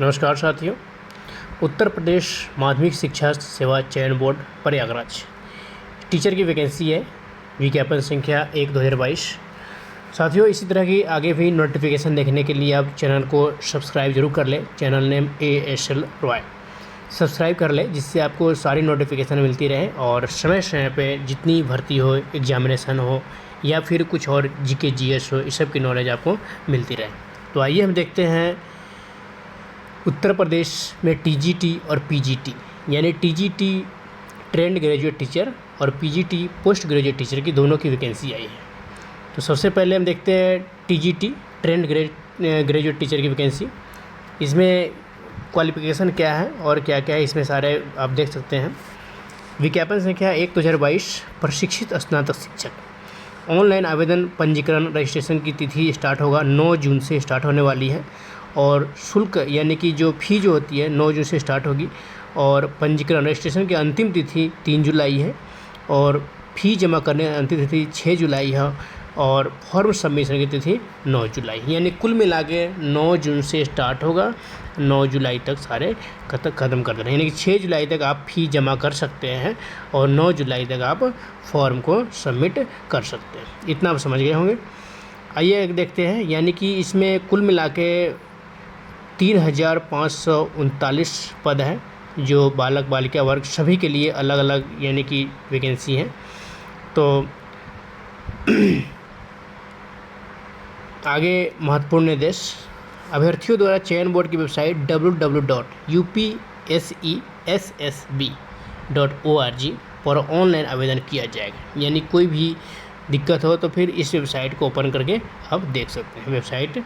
नमस्कार साथियों। उत्तर प्रदेश माध्यमिक शिक्षा सेवा चयन बोर्ड प्रयागराज टीचर की वैकेंसी है। विज्ञापन संख्या 1/2022। साथियों, इसी तरह की आगे भी नोटिफिकेशन देखने के लिए आप चैनल को सब्सक्राइब जरूर कर लें। Channel name ASL Roy subscribe कर लें, जिससे आपको सारी नोटिफिकेशन मिलती रहे और समय समय पे जितनी भर्ती हो, एग्जामिनेशन हो या फिर कुछ और GK GS हो, इस सब की नॉलेज आपको मिलती रहे। तो आइए हम देखते हैं उत्तर प्रदेश में TGT और PGT यानी TGT ट्रेंड ग्रेजुएट टीचर और PGT पोस्ट ग्रेजुएट टीचर की दोनों की वैकेंसी आई है। तो सबसे पहले हम देखते हैं TGT ट्रेंड ग्रेजुएट टीचर की वैकेंसी। इसमें क्वालिफिकेशन क्या है और क्या क्या है, इसमें सारे आप देख सकते हैं। विज्ञापन संख्या 1/2022। प्रशिक्षित स्नातक शिक्षक। ऑनलाइन आवेदन पंजीकरण रजिस्ट्रेशन की तिथि स्टार्ट होगा 9 जून से स्टार्ट होने वाली है और शुल्क यानी कि जो फ़ी जो होती है 9 जून से स्टार्ट होगी और पंजीकरण रजिस्ट्रेशन की अंतिम तिथि 3 जुलाई है और फ़ी जमा करने की अंतिम तिथि 6 जुलाई है और फॉर्म सबमिशन की तिथि 9 जुलाई। यानी कुल मिला के 9 जून से स्टार्ट होगा, 9 जुलाई तक सारे ख़त्म कर देना। यानी कि 6 जुलाई तक आप फ़ी जमा कर सकते हैं और 9 जुलाई तक आप फॉर्म को सबमिट कर सकते हैं। इतना आप समझ गए होंगे। आइए देखते हैं। यानी कि इसमें कुल मिला के 3,539 पद हैं, जो बालक बालिका वर्ग सभी के लिए अलग अलग यानी कि वैकेंसी हैं। तो आगे महत्वपूर्ण निर्देश। अभ्यर्थियों द्वारा चयन बोर्ड की वेबसाइट www.upssb.org पर ऑनलाइन आवेदन किया जाएगा। यानी कोई भी दिक्कत हो तो फिर इस वेबसाइट को ओपन करके आप देख सकते हैं। Website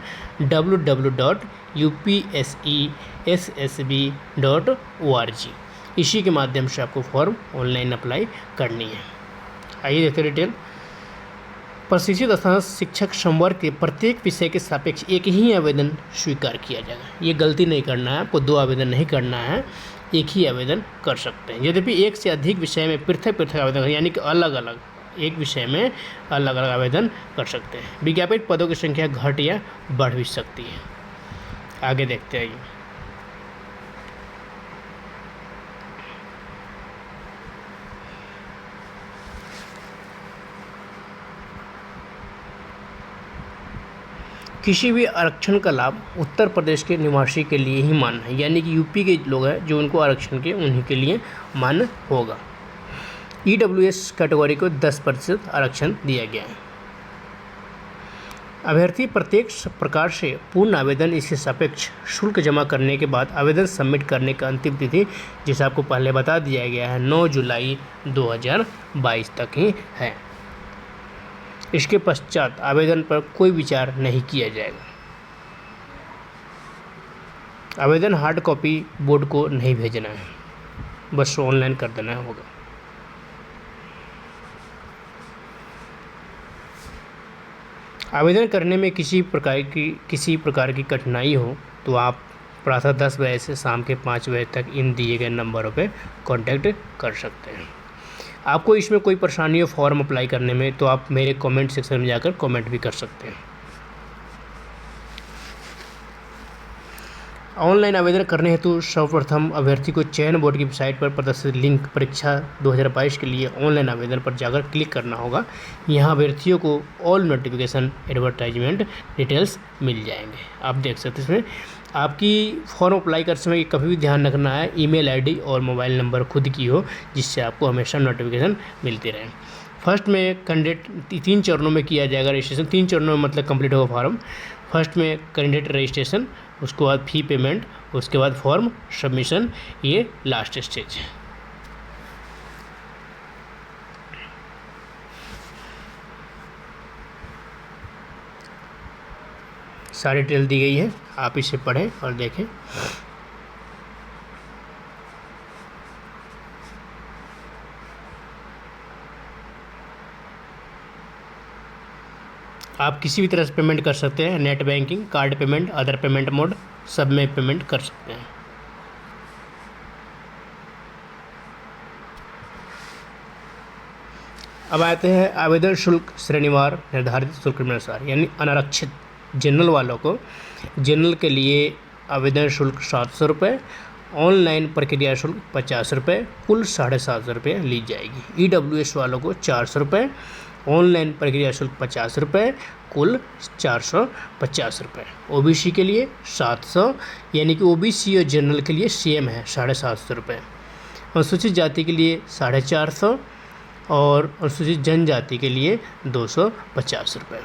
www.upssb.org। इसी के माध्यम से आपको फॉर्म ऑनलाइन अप्लाई करनी है। आइए देखते हैं डिटेल। प्रशिक्षित स्नातक शिक्षक संवर्ग के प्रत्येक विषय के सापेक्ष एक ही आवेदन स्वीकार किया जाएगा। ये गलती नहीं करना है, आपको 2 आवेदन नहीं करना है, एक ही आवेदन कर सकते हैं। यद्यपि एक से अधिक विषय में पृथक पृथक आवेदन यानी कि अलग अलग एक विषय में अलग अलग आवेदन कर सकते हैं। विज्ञापित पदों की संख्या घट या बढ़ भी सकती है। आगे देखते हैं। किसी भी आरक्षण का लाभ उत्तर प्रदेश के निवासी के लिए ही मान्य है। यानी कि यूपी के लोग हैं जो उनको आरक्षण के, उन्हीं के लिए मान्य होगा। EWS कैटेगरी को 10% आरक्षण दिया गया है। अभ्यर्थी प्रत्येक प्रकार से पूर्ण आवेदन इसके सापेक्ष शुल्क जमा करने के बाद आवेदन सबमिट करने का अंतिम तिथि, जिसे आपको पहले बता दिया गया है, 9 जुलाई 2022 तक ही है। इसके पश्चात आवेदन पर कोई विचार नहीं किया जाएगा। आवेदन हार्ड कॉपी बोर्ड को नहीं भेजना है, बस ऑनलाइन कर देना होगा। आवेदन करने में किसी प्रकार की कठिनाई हो तो आप प्रातः 10 बजे से शाम के 5 बजे तक इन दिए गए नंबरों पे कांटेक्ट कर सकते हैं। आपको इसमें कोई परेशानी हो फॉर्म अप्लाई करने में तो आप मेरे कमेंट सेक्शन में जाकर कमेंट भी कर सकते हैं। ऑनलाइन आवेदन करने हेतु सर्वप्रथम अभ्यर्थी को चयन बोर्ड की वेबसाइट पर प्रदर्शित लिंक परीक्षा 2022 के लिए ऑनलाइन आवेदन पर जाकर क्लिक करना होगा। यहाँ अभ्यर्थियों को ऑल नोटिफिकेशन एडवर्टाइजमेंट डिटेल्स मिल जाएंगे। आप देख सकते हैं। इसमें आपकी फॉर्म अप्लाई करते समय कभी भी ध्यान रखना है ईमेल आईडी और मोबाइल नंबर खुद की हो, जिससे आपको हमेशा नोटिफिकेशन मिलती रहे। फर्स्ट में कैंडिडेट 3 चरणों में किया जाएगा रजिस्ट्रेशन। 3 चरणों में मतलब कंप्लीट होगा फॉर्म। फर्स्ट में कैंडिडेट रजिस्ट्रेशन, उसके बाद फ़ी पेमेंट, उसके बाद फॉर्म सबमिशन, ये लास्ट स्टेज है। सारी डिटेल दी गई है, आप इसे पढ़ें और देखें। आप किसी भी तरह से पेमेंट कर सकते हैं, net banking, card payment, other payment mode, सब में पेमेंट कर सकते हैं। अब आते हैं आवेदन शुल्क श्रेणीवार निर्धारित शुल्क के अनुसार, यानी अनारक्षित जनरल वालों को जनरल के लिए आवेदन शुल्क 700 रुपये, ऑनलाइन प्रक्रिया शुल्क 50 रुपये, कुल 750 रुपये ली जाएगी। EWS वालों को 400 रुपये, ऑनलाइन प्रक्रिया शुल्क 50 रुपये, कुल 450 रुपये। OBC के लिए 700, यानी कि OBC और जनरल के लिए सेम है 750 रुपये। अनुसूचित जाति के लिए 450 और अनुसूचित जनजाति के लिए 250 रुपये।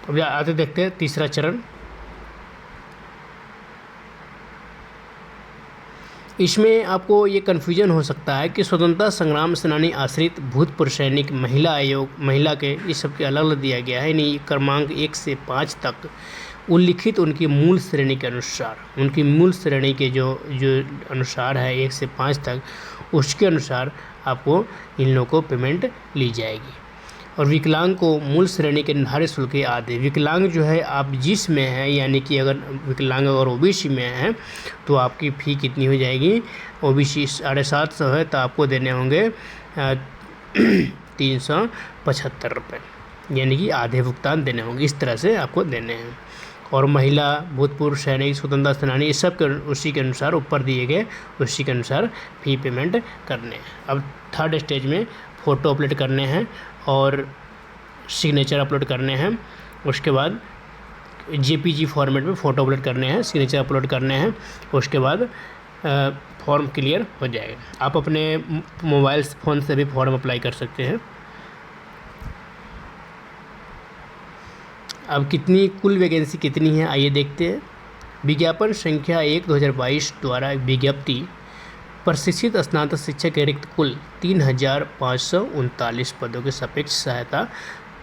अब आगे देखते हैं तीसरा चरण। इसमें आपको ये कन्फ्यूजन हो सकता है कि स्वतंत्रता संग्राम सेनानी आश्रित, भूतपूर्व सैनिक, महिला आयोग, महिला के, ये सब के अलग अलग दिया गया है। यानी क्रमांक 1 से 5 तक उल्लिखित उनकी मूल श्रेणी के अनुसार, उनकी मूल श्रेणी के जो अनुसार है 1 से 5 तक, उसके अनुसार आपको इन लोगों को पेमेंट ली जाएगी। और विकलांग को मूल श्रेणी के निर्धारित शुल्क के आधे। विकलांग जो है आप जिस में है, यानी कि अगर विकलांग अगर OBC में है तो आपकी फ़ी कितनी हो जाएगी, OBC 750 है तो आपको देने होंगे 375 रुपये, यानी कि आधे भुगतान देने होंगे। इस तरह से आपको देने हैं। और महिला, भूतपूर्व सैनिक, स्वतंत्रता सेनानी, ये सब के उसी के अनुसार ऊपर दिए गए उसी के अनुसार फ़ी पेमेंट करने हैं। अब थर्ड स्टेज में फ़ोटो अपलोड करने हैं और सिग्नेचर अपलोड करने हैं। उसके बाद JPG फॉर्मेट में फ़ोटो अपलोड करने हैं, सिग्नेचर अपलोड करने हैं। उसके बाद फॉर्म क्लियर हो जाएगा। आप अपने मोबाइल फ़ोन से भी फॉर्म अप्लाई कर सकते हैं। अब कितनी कुल वैकेंसी कितनी है आइए देखते हैं। विज्ञापन संख्या 1/2022 द्वारा विज्ञप्ति प्रशिक्षित स्नातक शिक्षक के रिक्त कुल 3,539 पदों के सापेक्ष सहायता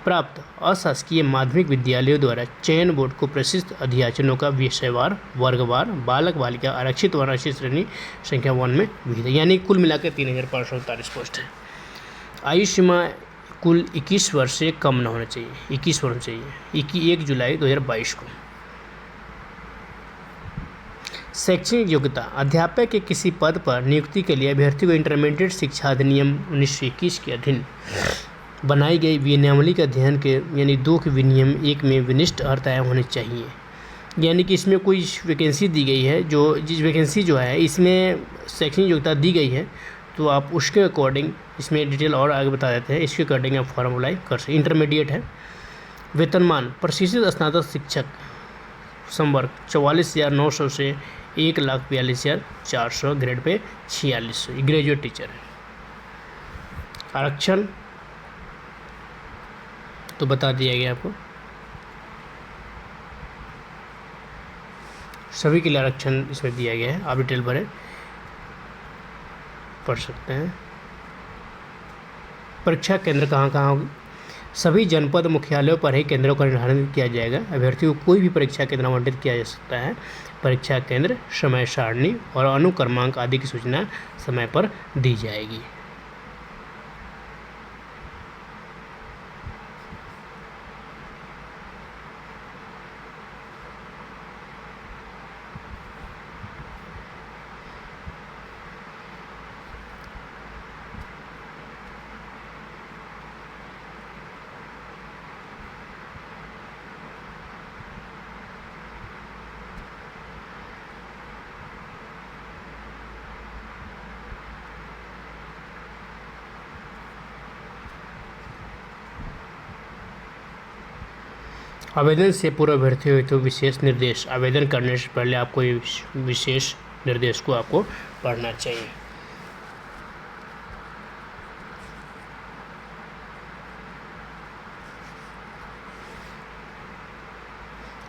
प्राप्त अशासकीय माध्यमिक विद्यालयों द्वारा चयन बोर्ड को प्रशिक्षित अध्याचनों का विषयवार, वर्गवार, बालक बालिका, आरक्षित व अनारक्षित श्रेणी संख्या 1 में विहित है। यानी कुल मिलाकर 3,539 पोस्ट है। आयु सीमा कुल 21 वर्ष से कम न होना चाहिए, 21 वर्ष चाहिए। 1 जुलाई 2022 को। शैक्षणिक योग्यता, अध्यापक के किसी पद पर नियुक्ति के लिए अभ्यर्थी को इंटरमीडिएट शिक्षा अधिनियम 1921 के अधीन बनाई गई विनियमावली के अध्ययन के, यानी 2 के विनियम 1 में विनिष्ट अर्थ आया होने चाहिए। यानी कि इसमें कोई वैकेंसी दी गई है, जो जिस वैकेंसी जो है इसमें शैक्षणिक योग्यता दी गई है, तो आप उसके अकॉर्डिंग इसमें डिटेल और आगे बता देते हैं, इसके अकॉर्डिंग आप फॉर्म अप्लाई कर सकते। इंटरमीडिएट है। वेतनमान, प्रशिक्षित स्नातक शिक्षक संवर्ग 44,900 से 1,42,400, ग्रेड पे 4600, ग्रेजुएट टीचर है। आरक्षण तो बता दिया गया आपको, सभी के लिए आरक्षण इसमें दिया गया है। आप डिटेल भरें, पढ़ सकते हैं। परीक्षा केंद्र कहाँ कहाँ होगी? सभी जनपद मुख्यालयों पर ही केंद्रों का निर्धारण किया जाएगा। अभ्यर्थियों को कोई भी परीक्षा केंद्र आवंटित किया जा सकता है। परीक्षा केंद्र, समय सारणी और अनुक्रमांक आदि की सूचना समय पर दी जाएगी। आवेदन से पूर्व अभ्यर्थियों हेतु विशेष निर्देश, आवेदन करने से पहले आपको ये विशेष निर्देश को आपको पढ़ना चाहिए।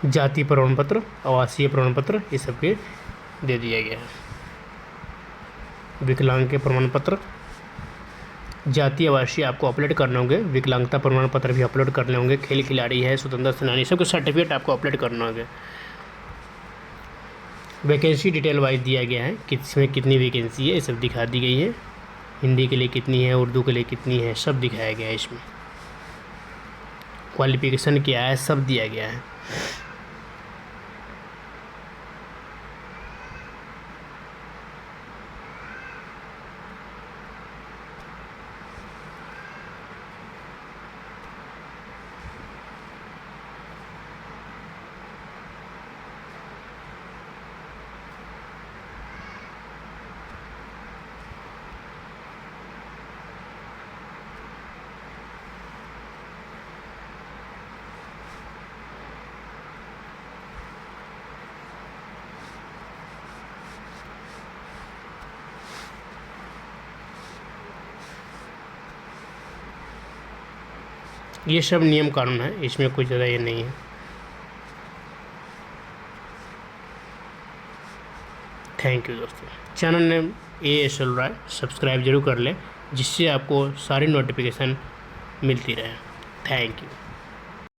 जाति प्रमाण पत्र, आवासीय प्रमाण पत्र, ये सब के दे दिया गया है। विकलांग के प्रमाण पत्र, जाति, आवासीय आपको अपलोड करने होंगे। विकलांगता प्रमाण पत्र भी अपलोड करने होंगे। खेल खिलाड़ी है, स्वतंत्रता सेनानी, सबके सर्टिफिकेट आपको अपलोड करना होगा। वैकेंसी डिटेल वाइज दिया गया है, किसमें कितनी वैकेंसी है ये सब दिखा दी गई है। हिंदी के लिए कितनी है, उर्दू के लिए कितनी है, सब दिखाया गया है। इसमें क्वालिफिकेशन क्या है, सब दिया गया है। ये सब नियम कानून है, इसमें कुछ ज़्यादा ये नहीं है। थैंक यू दोस्तों। चैनल नेम ASL राय सब्सक्राइब जरूर कर लें, जिससे आपको सारी नोटिफिकेशन मिलती रहे। Thank you.